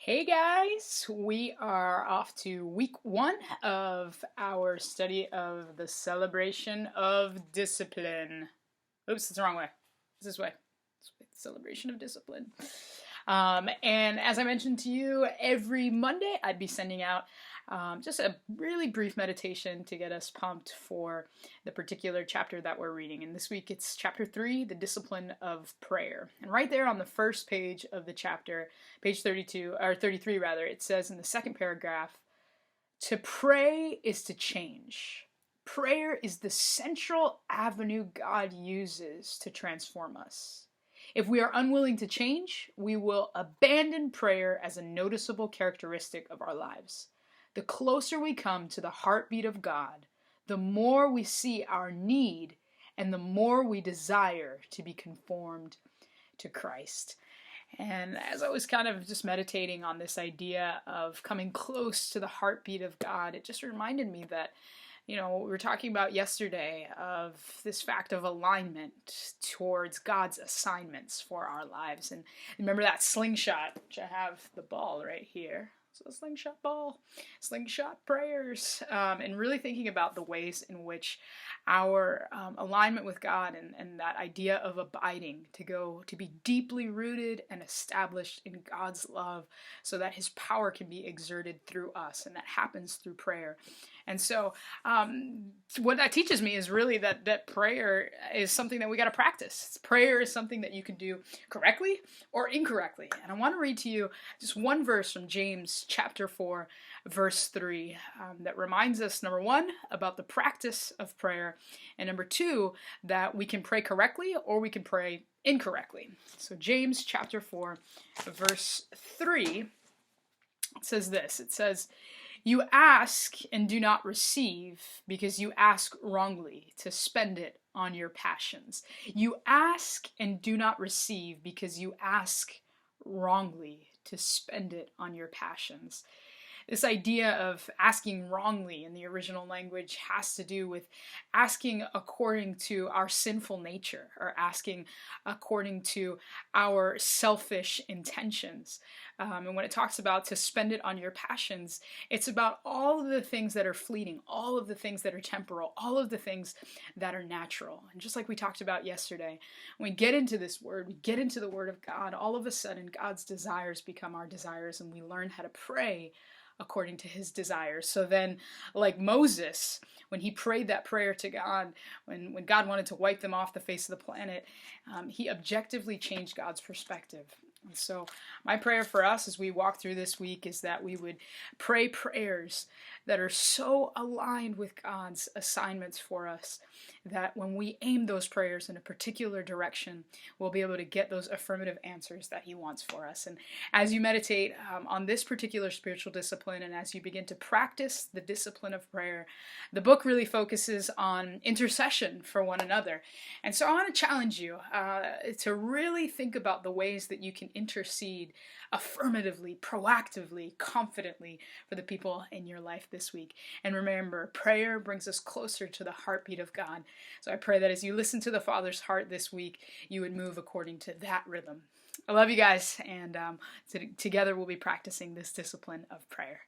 Hey guys, we are off to week one of our study of the celebration of discipline. Oops, it's the wrong way. It's this way. Celebration of discipline. And as I mentioned to you, every Monday I'd be sending out just a really brief meditation to get us pumped for the particular chapter that we're reading. And this week it's chapter 3, the discipline of prayer. And right there on the first page of the chapter, page 32, or 33 rather, it says in the second paragraph, to pray is to change. Prayer is the central avenue God uses to transform us. If we are unwilling to change, we will abandon prayer as a noticeable characteristic of our lives. The closer we come to the heartbeat of God, the more we see our need and the more we desire to be conformed to Christ. And as I was kind of just meditating on this idea of coming close to the heartbeat of God, it just reminded me that what we were talking about yesterday of this fact of alignment towards God's assignments for our lives. And remember that slingshot, which I have the ball right here. So slingshot ball, slingshot prayers, and really thinking about the ways in which our alignment with God and that idea of abiding, to be deeply rooted and established in God's love so that his power can be exerted through us, and that happens through prayer. And so what that teaches me is really that prayer is something that we got to practice. Prayer is something that you can do correctly or incorrectly. And I want to read to you just one verse from James chapter 4, verse 3, that reminds us, number one, about the practice of prayer, and number two, that we can pray correctly or we can pray incorrectly. So James chapter 4, verse 3, it says this. It says, "You ask and do not receive because you ask wrongly to spend it on your passions." You ask and do not receive because you ask wrongly to spend it on your passions. This idea of asking wrongly in the original language has to do with asking according to our sinful nature, or asking according to our selfish intentions. And when it talks about to spend it on your passions, it's about all of the things that are fleeting, all of the things that are temporal, all of the things that are natural. And just like we talked about yesterday, when we get into this word, we get into the word of God, all of a sudden God's desires become our desires, and we learn how to pray according to his desires. So then, like Moses, when he prayed that prayer to God, when God wanted to wipe them off the face of the planet, he objectively changed God's perspective. And so my prayer for us as we walk through this week is that we would pray prayers that are so aligned with God's assignments for us that when we aim those prayers in a particular direction, we'll be able to get those affirmative answers that he wants for us. And as you meditate on this particular spiritual discipline, and as you begin to practice the discipline of prayer, the book really focuses on intercession for one another. And so I want to challenge you to really think about the ways that you can intercede affirmatively, proactively, confidently for the people in your life this week. And remember, prayer brings us closer to the heartbeat of God. So I pray that as you listen to the Father's heart this week, you would move according to that rhythm. I love you guys, and together we'll be practicing this discipline of prayer.